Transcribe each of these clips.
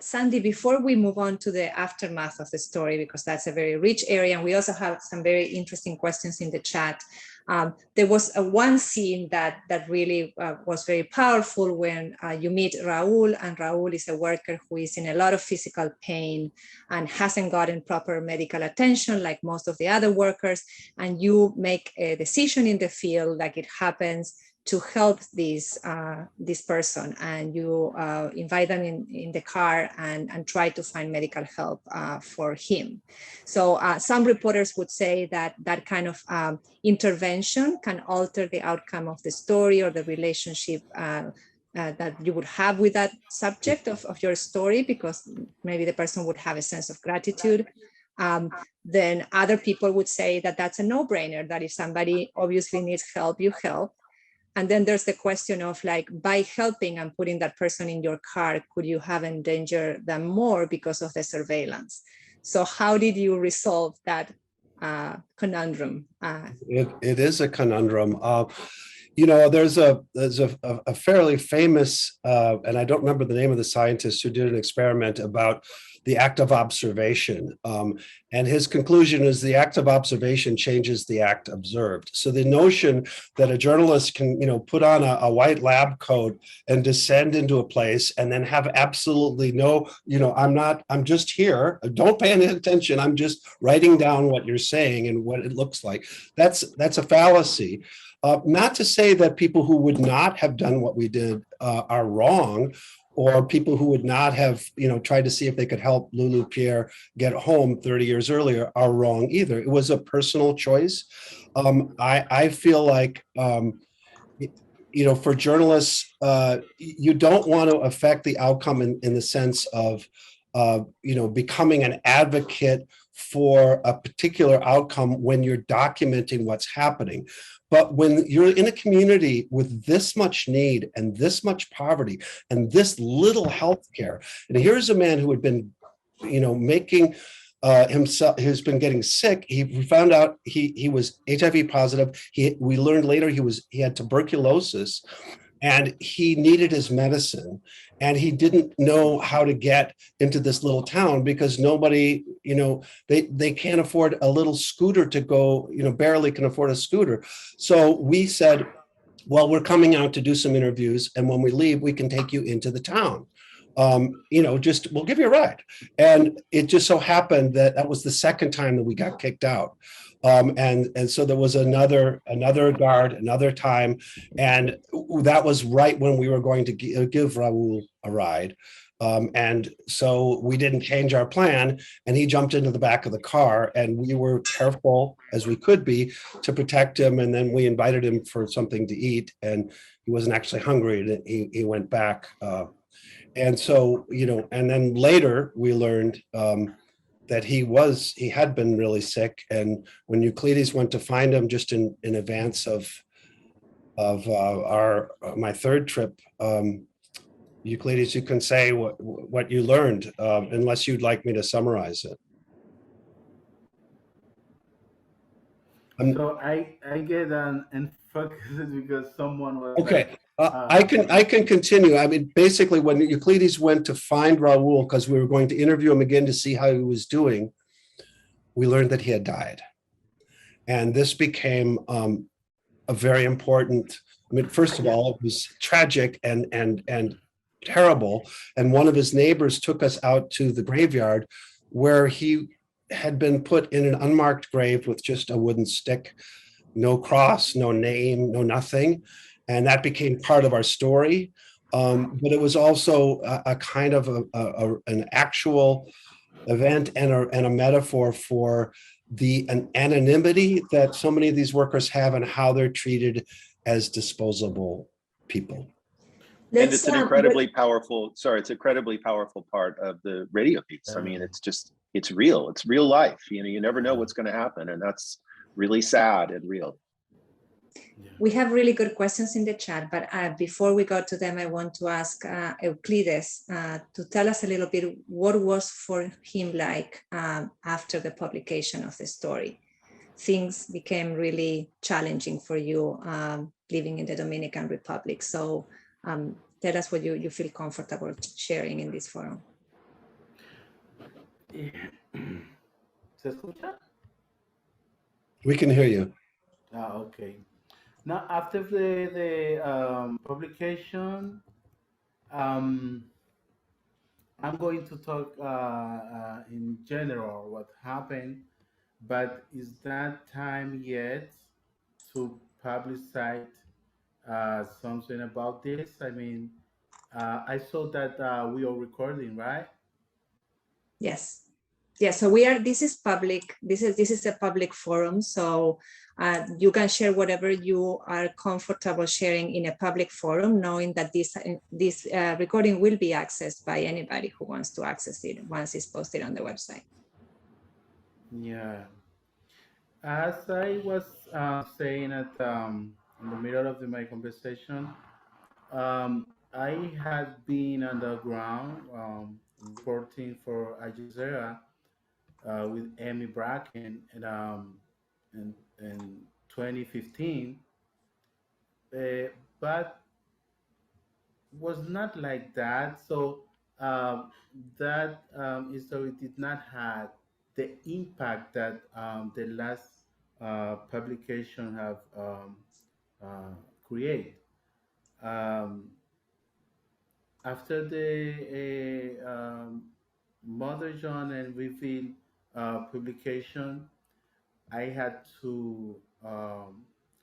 Sandy, before we move on to the aftermath of the story, because that's a very rich area, and we also have some very interesting questions in the chat. There was one scene that really was very powerful when you meet Raul, and Raul is a worker who is in a lot of physical pain and hasn't gotten proper medical attention like most of the other workers, and you make a decision in the field, like it happens, to help this person, and you invite them in the car and try to find medical help for him. So some reporters would say that that kind of intervention can alter the outcome of the story or the relationship that you would have with that subject of your story, because maybe the person would have a sense of gratitude. Then other people would say that that's a no-brainer, that if somebody obviously needs help, you help. And then there's the question of, like, by helping and putting that person in your car, could you have endangered them more because of the surveillance? So how did you resolve that conundrum? It is a conundrum. You know, there's a fairly famous, and I don't remember the name of the scientist who did an experiment about the act of observation. And his conclusion is the act of observation changes the act observed. So the notion that a journalist can, you know, put on a white lab coat and descend into a place and then have absolutely no, you know, I'm just here, don't pay any attention, I'm just writing down what you're saying and what it looks like. That's a fallacy. Not to say that people who would not have done what we did are wrong, or people who would not have, you know, tried to see if they could help Lulu Pierre get home 30 years earlier are wrong either. It was a personal choice. I feel like, you know, for journalists, you don't want to affect the outcome in the sense of, you know, becoming an advocate for a particular outcome when you're documenting what's happening. But when you're in a community with this much need and this much poverty and this little healthcare, and here's a man who had been, you know, making himself, who's been getting sick. We found out he was HIV positive. We learned later he had tuberculosis, and he needed his medicine, and he didn't know how to get into this little town because nobody, you know, they can't afford a little scooter to go, you know, barely can afford a scooter. So we said, well, we're coming out to do some interviews, and when we leave, we can take you into the town. You know, just, we'll give you a ride. And it just so happened that that was the second time that we got kicked out. And so there was another guard, another time, and that was right when we were going to give Raul a ride. And so we didn't change our plan, and he jumped into the back of the car, and we were careful as we could be to protect him. And then we invited him for something to eat, and he wasn't actually hungry, and he went back. And so, you know, and then later we learned that he had been really sick. And when Euclides went to find him just in advance of my third trip, Euclides, you can say what you learned, unless you'd like me to summarize it. So I get and focus because someone was okay. Like, I can continue. I mean, basically, when Euclides went to find Raul, because we were going to interview him again to see how he was doing, we learned that he had died, and this became a very important. I mean, first of all, it was tragic and terrible. And one of his neighbors took us out to the graveyard, where he had been put in an unmarked grave with just a wooden stick, no cross, no name, no nothing. And that became part of our story. But it was also a kind of an actual event and a metaphor for an anonymity that so many of these workers have and how they're treated as disposable people. And it's an incredibly powerful, it's an incredibly powerful part of the radio piece. I mean, it's real. It's real life. You know, you never know what's going to happen. And that's really sad and real. We have really good questions in the chat, but before we go to them, I want to ask Euclides to tell us a little bit what was for him like after the publication of the story. Things became really challenging for you living in the Dominican Republic. So tell us what you feel comfortable sharing in this forum. ¿Se escucha? We can hear you. Okay. Now, after the publication, um, I'm going to talk in general what happened, but is that time yet to publicize something about this? I mean, I saw that we are recording, right? Yes. Yeah, so we are, this is public, this is a public forum, so you can share whatever you are comfortable sharing in a public forum, knowing that this recording will be accessed by anybody who wants to access it once it's posted on the website. Yeah. As I was saying at in the middle of my conversation, I had been underground reporting for Al Jazeera with Amy Bracken in 2015, but was not like that. So that history did not have the impact that the last publication have created. Um, After the Mother John and Reveal publication, I had to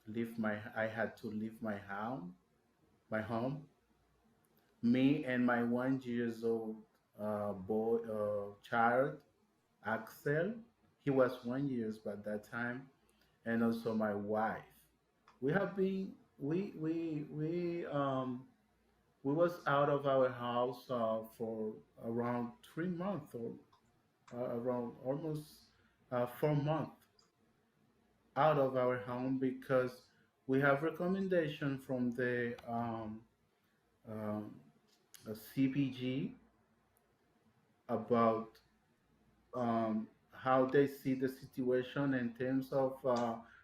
leave my home. Me and my 1 years old boy child, Axel. He was 1 years by that time, and also my wife. We have been we was out of our house for around 3 months or around almost 4 months out of our home because we have recommendation from the um, CPG about how they see the situation in terms of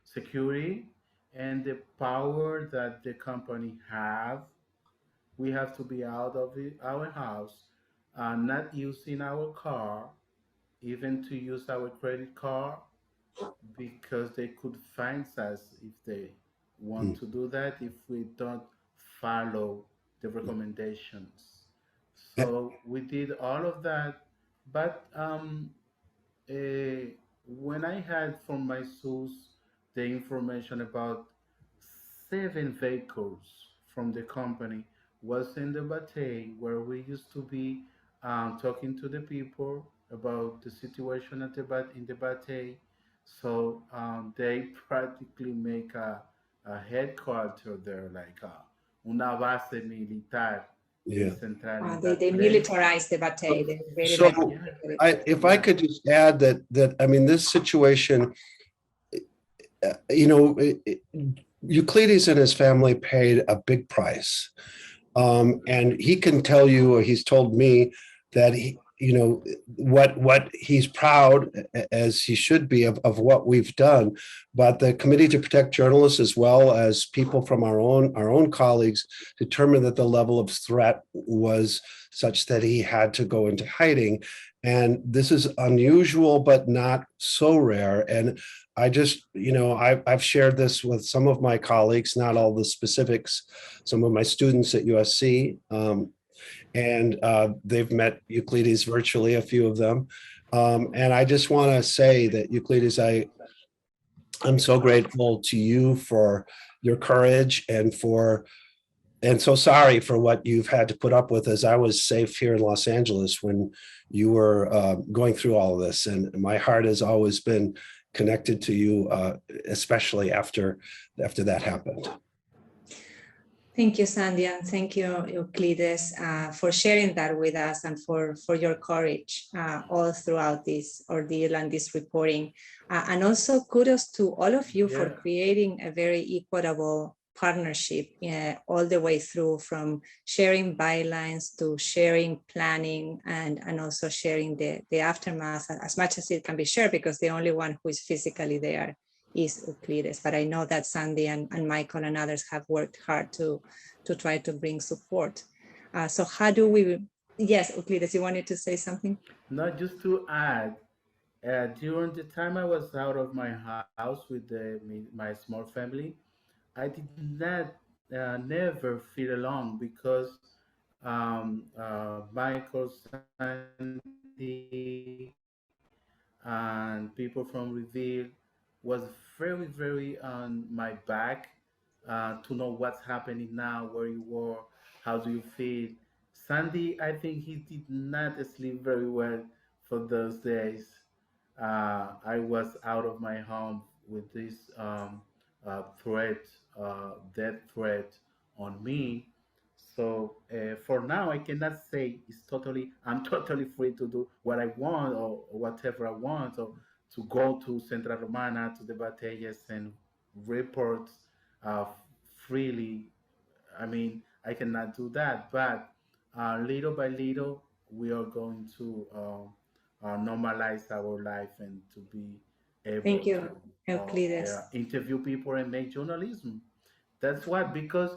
security and the power that the company have. We have to be out of our house, not using our car, even to use our credit card, because they could fine us if they want to do that if we don't follow the recommendations. So we did all of that, but when I had from my source the information about 7 vehicles from the company was in the Batey where we used to be talking to the people about the situation at in the Batey. So they practically make a headquarters there, like una base militar Yeah. central in They that place. militarized the Batey. They very So much if I could just add that I mean, this situation, you know, Euclides and his family paid a big price. And he can tell you, or he's told me, that he, you know, what he's proud, as he should be, of what we've done. But the Committee to Protect Journalists, as well as people from our own colleagues, determined that the level of threat was such that he had to go into hiding. And this is unusual, but not so rare. And I just, you know, I've shared this with some of my colleagues, not all the specifics, some of my students at USC, and they've met Euclides virtually, a few of them. And I just want to say that Euclides, I'm so grateful to you for your courage and so sorry for what you've had to put up with, as I was safe here in Los Angeles when you were going through all of this. And my heart has always been connected to you, especially after that happened. Thank you, Sandy, and thank you, Euclides, for sharing that with us and for your courage all throughout this ordeal and this reporting. And also kudos to all of you for creating a very equitable partnership all the way through, from sharing bylines to sharing planning and also sharing the aftermath as much as it can be shared, because the only one who is physically there is Euclides. But I know that Sandy and Michael and others have worked hard to try to bring support. So how do we Yes, Euclides, you wanted to say something? Not just to add, during the time I was out of my house with my small family, I did not never feel alone because Michael, Sandy, and people from Reveal was very on my back to know what's happening now, where you were, how do you feel. Sandy, I think he did not sleep very well for those days. I was out of my home with this threat, death threat on me. So for now, I cannot say I'm totally free to do what I want or whatever I want, or to go to Central Romana, to the batallas and report uh, freely. I mean, I cannot do that, but little by little, we are going to normalize our life and to be Thank able you, to Euclides. interview people and make journalism. That's what, because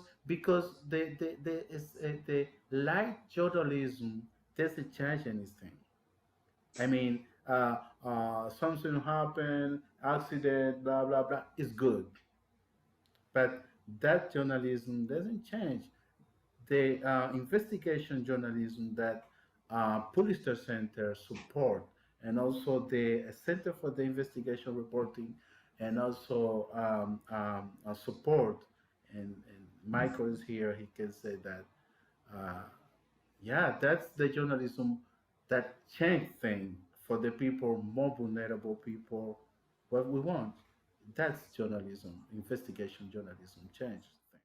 the light journalism doesn't change anything. I mean, something happened, accident, blah blah blah, is good, but that journalism doesn't change. The investigation journalism that Pulitzer Center support, and also the Center for the Investigation Reporting, and also support, and Michael is here, he can say that, uh, yeah, that's the journalism that change things for the people, more vulnerable people, what we want. That's journalism, investigation journalism change